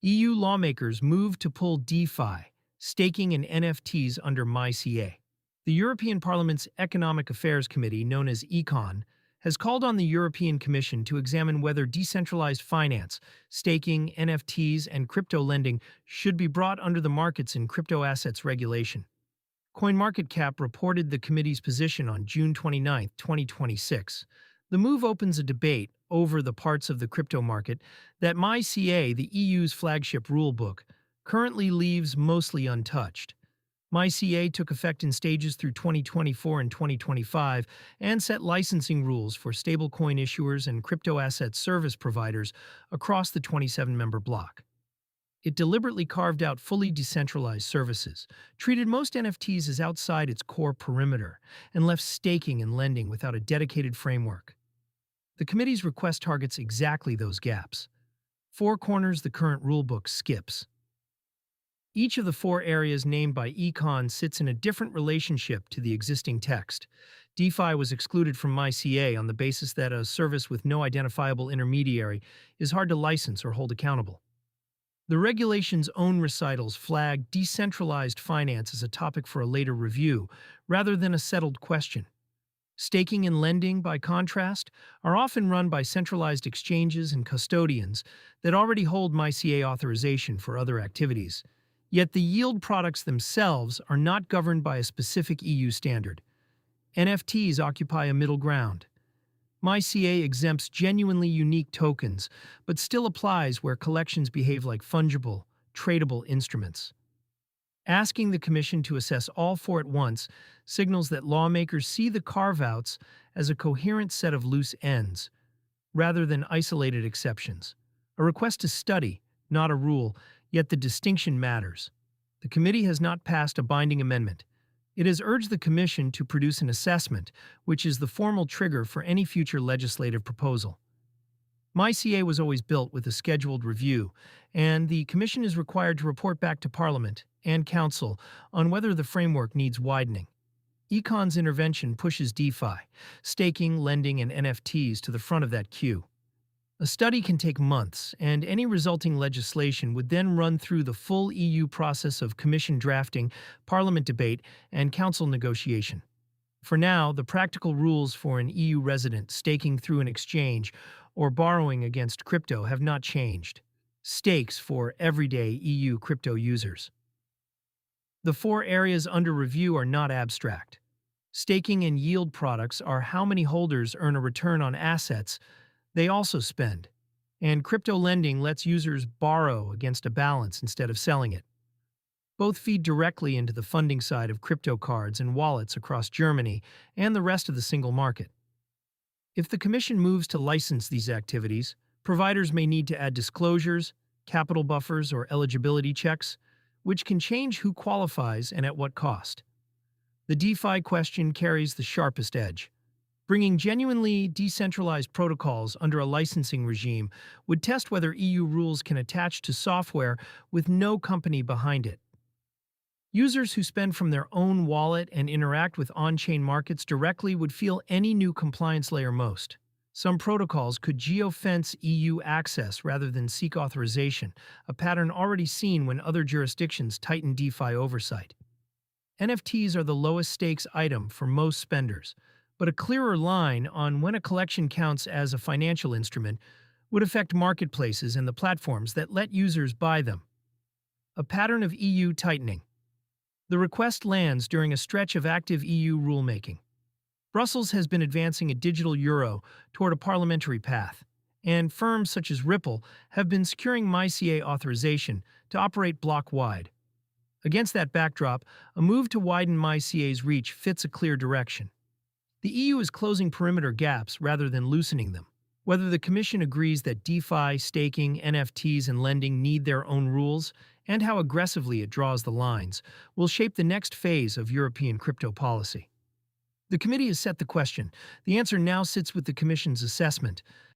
EU lawmakers move to pull DeFi, staking and NFTs under MiCA. The European Parliament's Economic Affairs Committee, known as ECON, has called on the European Commission to examine whether decentralized finance, staking, NFTs, and crypto lending should be brought under the markets in crypto assets regulation. CoinMarketCap reported the committee's position on June 29, 2026. The move opens a debate over the parts of the crypto market that MiCA, the EU's flagship rulebook, currently leaves mostly untouched. MiCA took effect in stages through 2024 and 2025 and set licensing rules for stablecoin issuers and crypto asset service providers across the 27-member bloc. It deliberately carved out fully decentralized services, treated most NFTs as outside its core perimeter, and left staking and lending without a dedicated framework. The committee's request targets exactly those gaps. Four corners the current rulebook skips. Each of the four areas named by Econ sits in a different relationship to the existing text. DeFi was excluded from MiCA on the basis that a service with no identifiable intermediary is hard to license or hold accountable. The regulation's own recitals flag decentralized finance as a topic for a later review, rather than a settled question. Staking and lending, by contrast, are often run by centralized exchanges and custodians that already hold MiCA authorization for other activities. Yet the yield products themselves are not governed by a specific EU standard. NFTs occupy a middle ground. MiCA exempts genuinely unique tokens, but still applies where collections behave like fungible, tradable instruments. Asking the Commission to assess all four at once signals that lawmakers see the carve-outs as a coherent set of loose ends, rather than isolated exceptions. A request to study, not a rule, yet the distinction matters. The committee has not passed a binding amendment. It has urged the Commission to produce an assessment, which is the formal trigger for any future legislative proposal. MiCA was always built with a scheduled review, and the Commission is required to report back to Parliament and Council on whether the framework needs widening. Econ's intervention pushes DeFi, staking, lending, and NFTs to the front of that queue. A study can take months, and any resulting legislation would then run through the full EU process of Commission drafting, Parliament debate, and Council negotiation. For now, the practical rules for an EU resident staking through an exchange or borrowing against crypto have not changed. Stakes for everyday EU crypto users. The four areas under review are not abstract. Staking and yield products are how many holders earn a return on assets they also spend, and crypto lending lets users borrow against a balance instead of selling it. Both feed directly into the funding side of crypto cards and wallets across Germany and the rest of the single market. If the Commission moves to license these activities, providers may need to add disclosures, capital buffers, or eligibility checks, which can change who qualifies and at what cost. The DeFi question carries the sharpest edge. Bringing genuinely decentralized protocols under a licensing regime would test whether EU rules can attach to software with no company behind it. Users who spend from their own wallet and interact with on-chain markets directly would feel any new compliance layer most. Some protocols could geofence EU access rather than seek authorization, a pattern already seen when other jurisdictions tighten DeFi oversight. NFTs are the lowest stakes item for most spenders, but a clearer line on when a collection counts as a financial instrument would affect marketplaces and the platforms that let users buy them. A pattern of EU tightening. The request lands during a stretch of active EU rulemaking. Brussels has been advancing a digital euro toward a parliamentary path, and firms such as Ripple have been securing MiCA authorization to operate block-wide. Against that backdrop, a move to widen MiCA's reach fits a clear direction. The EU is closing perimeter gaps rather than loosening them. Whether the Commission agrees that DeFi, staking, NFTs, and lending need their own rules, and how aggressively it draws the lines, will shape the next phase of European crypto policy. The committee has set the question. The answer now sits with the Commission's assessment.